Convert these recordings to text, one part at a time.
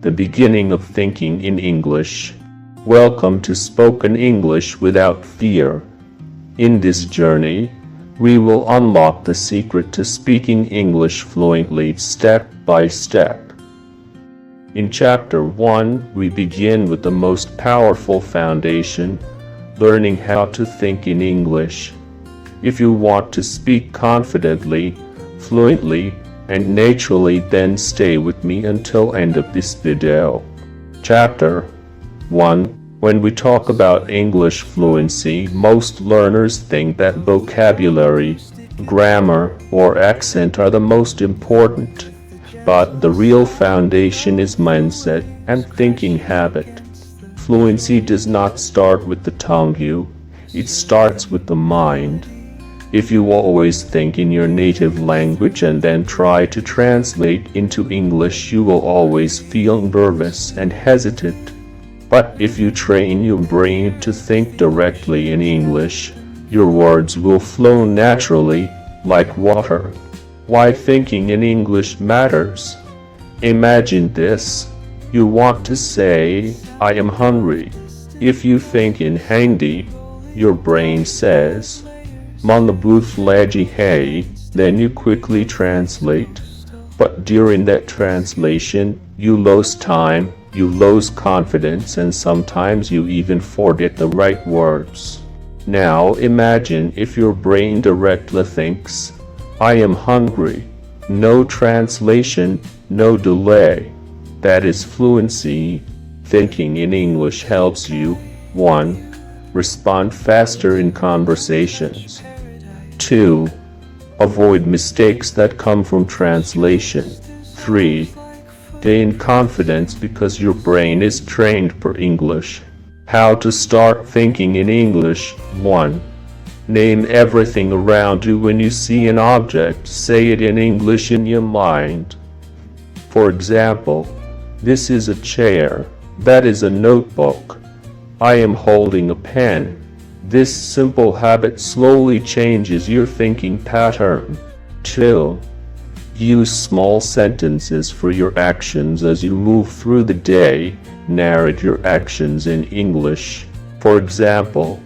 the beginning of thinking in English. Welcome to Spoken English Without Fear. In this journey, we will unlock the secret to speaking English fluently step by step. In Chapter 1, we begin with the most powerful foundation, learning how to think in English. If you want to speak confidently, fluently, and naturally, then stay with me until end of this video. Chapter 1. When we talk about English fluency, most learners think that vocabulary, grammar, or accent are the most important, but the real foundation is mindset and thinking habit. Fluency does not start with the tongue, it starts with the mind. If you always think in your native language and then try to translate into English, you will always feel nervous and hesitant. But if you train your brain to think directly in English, your words will flow naturally, like water. Why thinking in English matters? Imagine this. You want to say, I am hungry. If you think in Hindi, your brain says, Mana booth lagi hai, then you quickly translate. But during that translation, you lose time, you lose confidence, and sometimes you even forget the right words. Now imagine if your brain directly thinks, I am hungry. No translation, no delay. That is fluency. Thinking in English helps you 1. Respond faster in conversations. 2. Avoid mistakes that come from translation. 3. Gain confidence because your brain is trained for English. How to start thinking in English. 1. Name everything around you. When you see an object, say it in English in your mind. For example, this is a chair. That is a notebook. I am holding a pen. This simple habit slowly changes your thinking pattern. 2. Use small sentences for your actions as you move through the day. Narrate your actions in English. For example,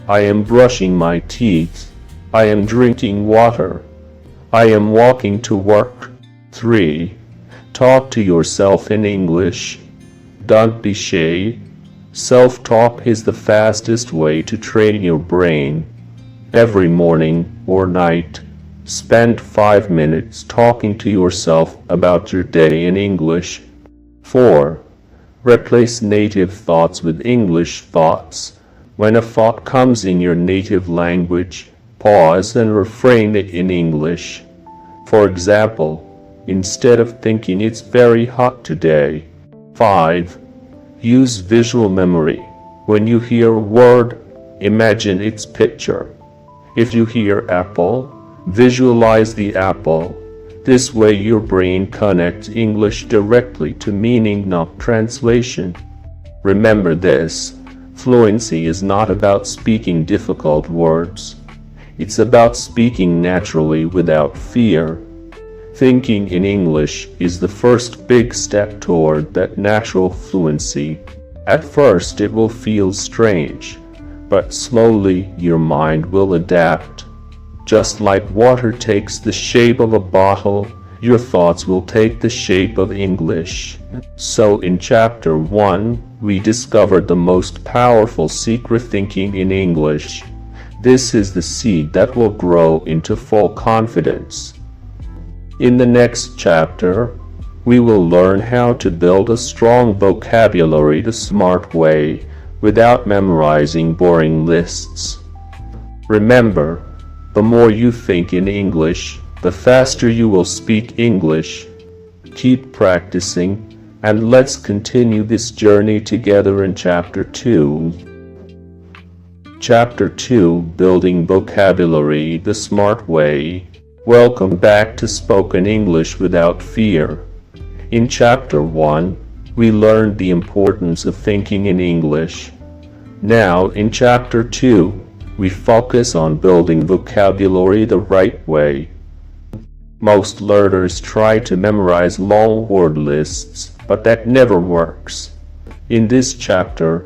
I am brushing my teeth. I am drinking water. I am walking to work. 3. Talk to yourself in English. Don't be shy. Self-talk is the fastest way to train your brain. Every morning or night, spend 5 minutes talking to yourself about your day in English. 4. Replace native thoughts with English thoughts. When a thought comes in your native language, pause and reframe it in English. For example, instead of thinking it's very hot today. 5. Use visual memory. When you hear a word, imagine its picture. If you hear apple, visualize the apple. This way your brain connects English directly to meaning, not translation. Remember this, fluency is not about speaking difficult words. It's about speaking naturally without fear. Thinking in English is the first big step toward that natural fluency. At first it will feel strange, but slowly your mind will adapt. Just like water takes the shape of a bottle, your thoughts will take the shape of English. So in Chapter 1, we discovered the most powerful secret thinking in English. This is the seed that will grow into full confidence. In the next chapter, we will learn how to build a strong vocabulary the smart way, without memorizing boring lists. Remember, the more you think in English, the faster you will speak English. Keep practicing, and let's continue this journey together in Chapter 2. Chapter 2, Building Vocabulary the Smart Way. Welcome back to Spoken English Without Fear. In Chapter 1, we learned the importance of thinking in English. Now, in Chapter 2, we focus on building vocabulary the right way. Most learners try to memorize long word lists, but that never works. In this chapter,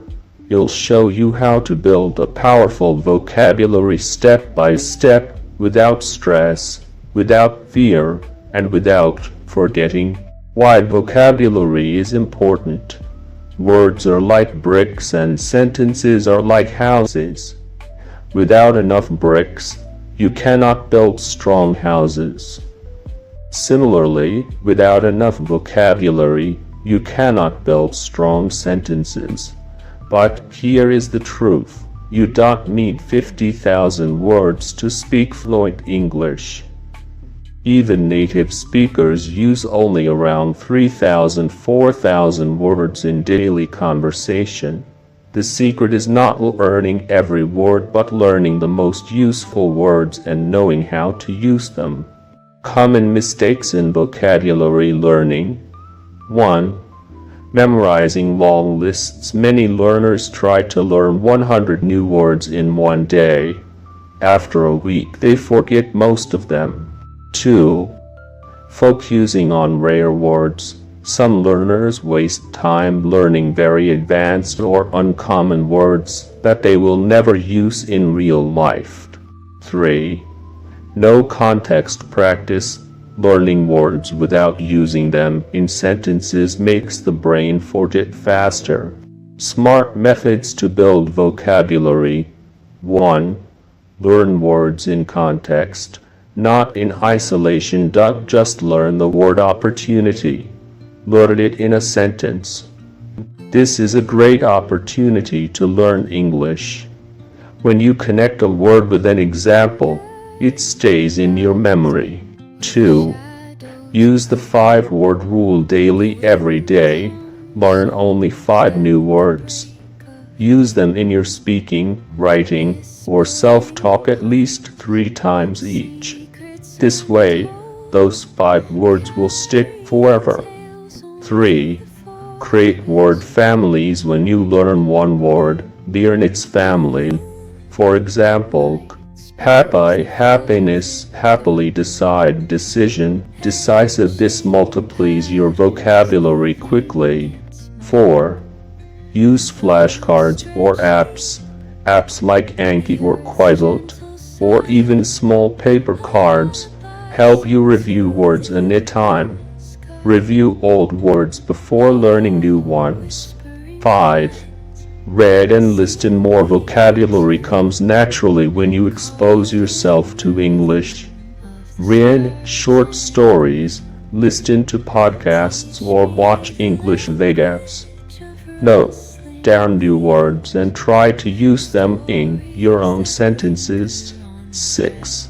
you'll show you how to build a powerful vocabulary step by step, without stress, without fear, and without forgetting why vocabulary is important. Words are like bricks and sentences are like houses. Without enough bricks, you cannot build strong houses. Similarly, without enough vocabulary, you cannot build strong sentences. But here is the truth. You don't need 50,000 words to speak fluent English. Even native speakers use only around 3,000–4,000 words in daily conversation. The secret is not learning every word but learning the most useful words and knowing how to use them. Common mistakes in vocabulary learning. 1. Memorizing long lists. Many learners try to learn 100 new words in one day. After a week, they forget most of them. 2. Focusing on rare words. Some learners waste time learning very advanced or uncommon words that they will never use in real life. 3. No context practice. Learning words without using them in sentences makes the brain forget faster. Smart methods to build vocabulary. 1. Learn words in context, not in isolation. Just learn the word opportunity. Learn it in a sentence. This is a great opportunity to learn English. When you connect a word with an example, it stays in your memory. 2. Use the 5-word rule daily. Every day, learn only 5 new words. Use them in your speaking, writing, or self-talk at least 3 times each. This way, those 5 words will stick forever. 3. Create word families. When you learn one word, learn its family. For example, happy, happiness, happily, decide, decision, decisive. This multiplies your vocabulary quickly. 4. Use flashcards or apps. Apps like Anki or Quizlet, or even small paper cards, help you review words anytime. Review old words before learning new ones. 5. Read and listen more. Vocabulary comes naturally when you expose yourself to English. Read short stories, listen to podcasts, or watch English videos. Note down new words and try to use them in your own sentences. 6.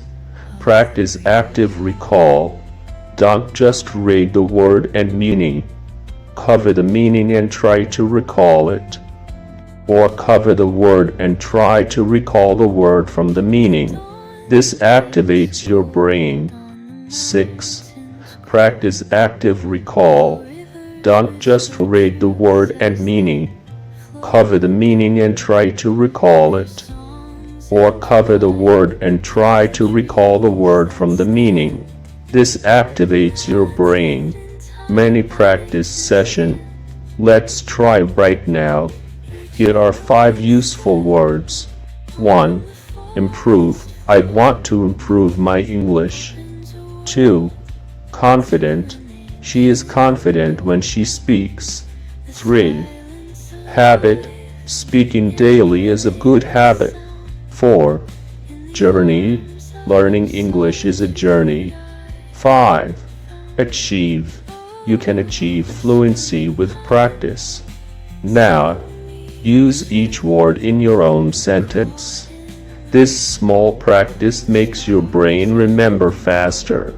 Practice active recall. Don't just read the word and meaning. Cover the meaning and try to recall it. Or cover the word and try to recall the word from the meaning. This activates your brain. 6. Practice active recall. Don't just read the word and meaning. Cover the meaning and try to recall it. Or cover the word and try to recall the word from the meaning. This activates your brain. Many practice session. Let's try right now. Here are 5 useful words. 1. Improve. I want to improve my English. 2. Confident. She is confident when she speaks. 3. Habit. Speaking daily is a good habit. 4. Journey. Learning English is a journey. 5. Achieve. You can achieve fluency with practice. Now, use each word in your own sentence. This small practice makes your brain remember faster.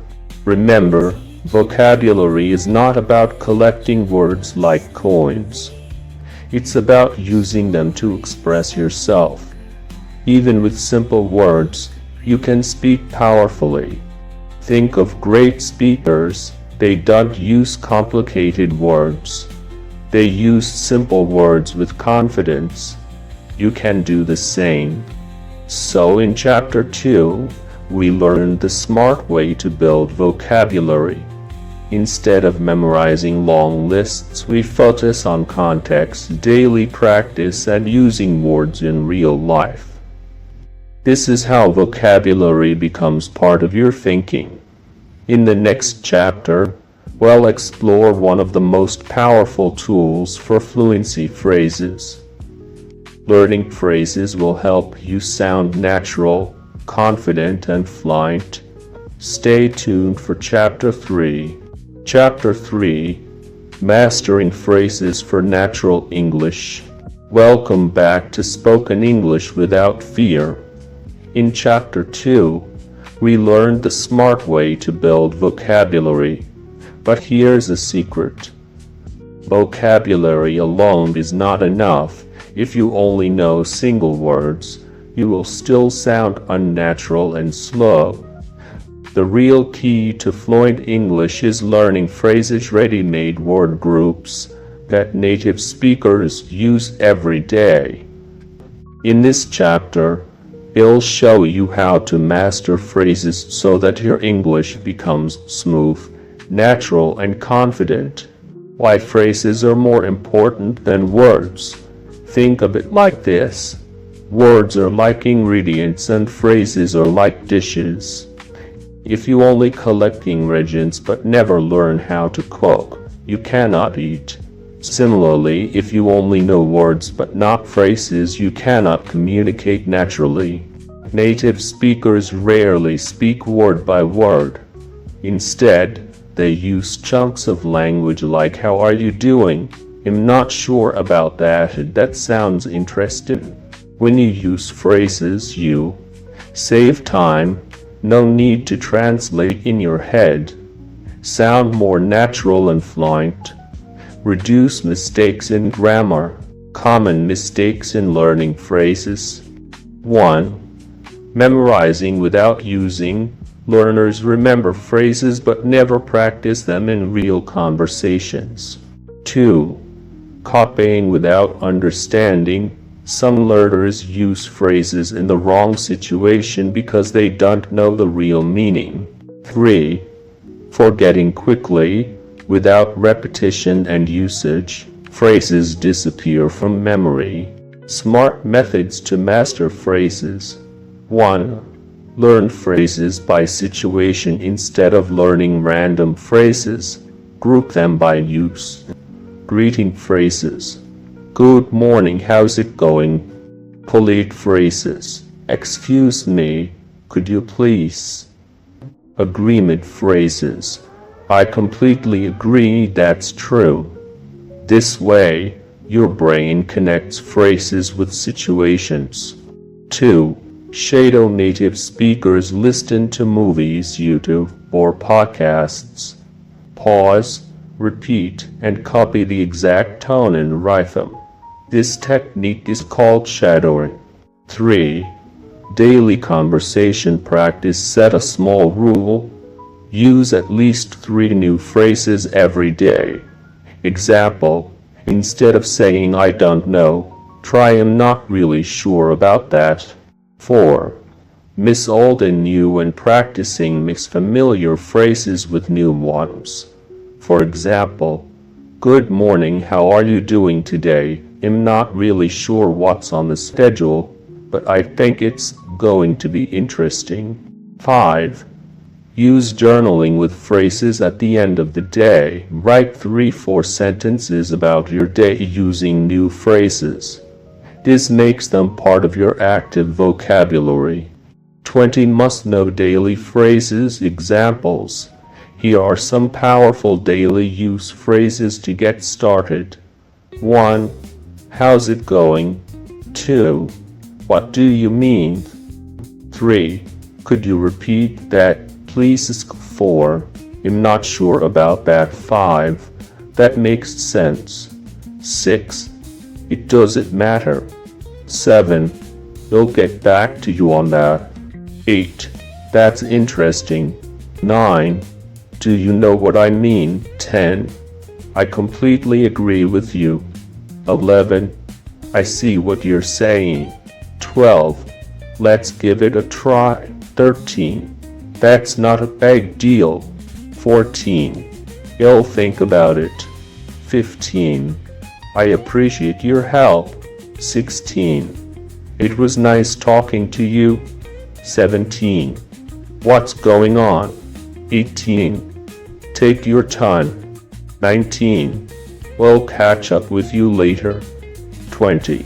Remember, vocabulary is not about collecting words like coins. It's about using them to express yourself. Even with simple words, you can speak powerfully. Think of great speakers. They don't use complicated words. They use simple words with confidence. You can do the same. So in Chapter 2, we learned the smart way to build vocabulary. Instead of memorizing long lists, we focus on context, daily practice, and using words in real life. This is how vocabulary becomes part of your thinking. In the next chapter, we'll explore one of the most powerful tools for fluency: phrases. Learning phrases will help you sound natural, confident, and fluent. Stay tuned for Chapter 3. Chapter 3: Mastering Phrases for Natural English. Welcome back to Spoken English Without Fear. In Chapter 2, we learned the smart way to build vocabulary. But here's a secret. Vocabulary alone is not enough. If you only know single words, you will still sound unnatural and slow. The real key to fluent English is learning phrases, ready-made word groups that native speakers use every day. In this chapter, I'll show you how to master phrases so that your English becomes smooth, natural, and confident. Why phrases are more important than words. Think of it like this. Words are like ingredients and phrases are like dishes. If you only collect ingredients but never learn how to cook, you cannot eat. Similarly, if you only know words but not phrases, you cannot communicate naturally. Native speakers rarely speak word by word. Instead, they use chunks of language like "How are you doing? I'm not sure about that. That sounds interesting." When you use phrases, you save time. No need to translate in your head. Sound more natural and fluent. Reduce mistakes in grammar. Common mistakes in learning phrases. 1. Memorizing without using. Learners remember phrases but never practice them in real conversations. 2. Copying without understanding. Some learners use phrases in the wrong situation because they don't know the real meaning. 3. Forgetting quickly. Without repetition and usage, phrases disappear from memory. Smart methods to master phrases. 1. Learn phrases by situation instead of learning random phrases. Group them by use. Greeting phrases. Good morning, how's it going? Polite phrases. Excuse me, could you please? Agreement phrases. I completely agree, that's true. This way, your brain connects phrases with situations. 2. Shadow native speakers. Listen to movies, YouTube, or podcasts. Pause, repeat, and copy the exact tone and rhythm. This technique is called shadowing. 3. Daily conversation practice. Set a small rule. Use at least 3 new phrases every day. Example, instead of saying "I don't know," try "I'm not really sure about that." 4. Mix old and new. When practicing, mix familiar phrases with new ones. For example, "Good morning, how are you doing today? I'm not really sure what's on the schedule, but I think it's going to be interesting." 5. Use journaling with phrases at the end of the day. Write 3-4 sentences about your day using new phrases. This makes them part of your active vocabulary. 20 must-know daily phrases. Examples. Here are some powerful daily use phrases to get started. 1. How's it going? 2. What do you mean? 3. Could you repeat that, please? 4. I'm not sure about that. 5. That makes sense. 6. It doesn't matter. 7. We'll get back to you on that. 8. That's interesting. 9. Do you know what I mean? 10. I completely agree with you. 11. I see what you're saying. 12. Let's give it a try. 13. That's not a big deal. 14. You'll think about it. 15. I appreciate your help. 16. It was nice talking to you. 17. What's going on? 18. Take your time. 19. We'll catch up with you later. 20.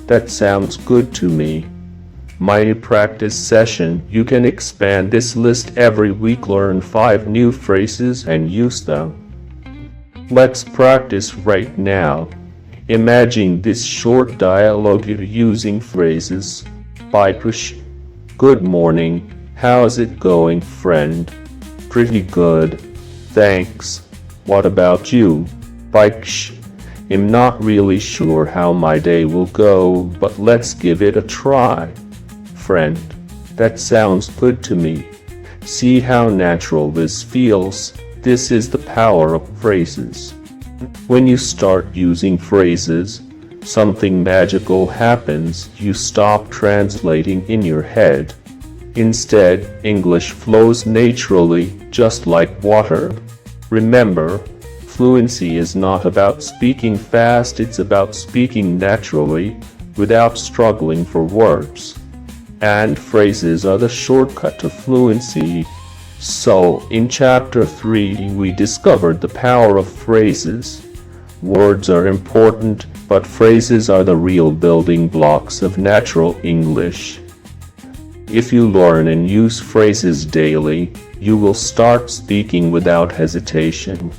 That sounds good to me. My practice session, you can expand this list every week. Learn 5 new phrases and use them. Let's practice right now. Imagine this short dialogue using phrases. Baipush. Good morning. How's it going, friend? Pretty good. Thanks. What about you? Baiksh. I'm not really sure how my day will go, but let's give it a try. Friend. That sounds good to me. See how natural this feels? This is the power of phrases. When you start using phrases, something magical happens. You stop translating in your head. Instead, English flows naturally, just like water. Remember, fluency is not about speaking fast, it's about speaking naturally, without struggling for words. And phrases are the shortcut to fluency. So, in Chapter 3, we discovered the power of phrases. Words are important, but phrases are the real building blocks of natural English. If you learn and use phrases daily, you will start speaking without hesitation.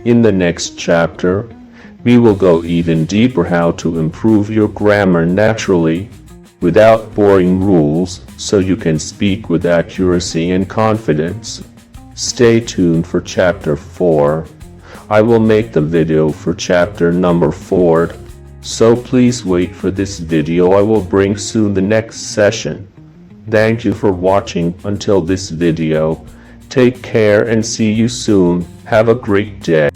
In the next chapter, we will go even deeper how to improve your grammar naturally, without boring rules, so you can speak with accuracy and confidence. Stay tuned for Chapter 4. I will make the video for chapter number 4, so please wait for this video. I will bring soon the next session. Thank you for watching until this video. Take care and see you soon. Have a great day.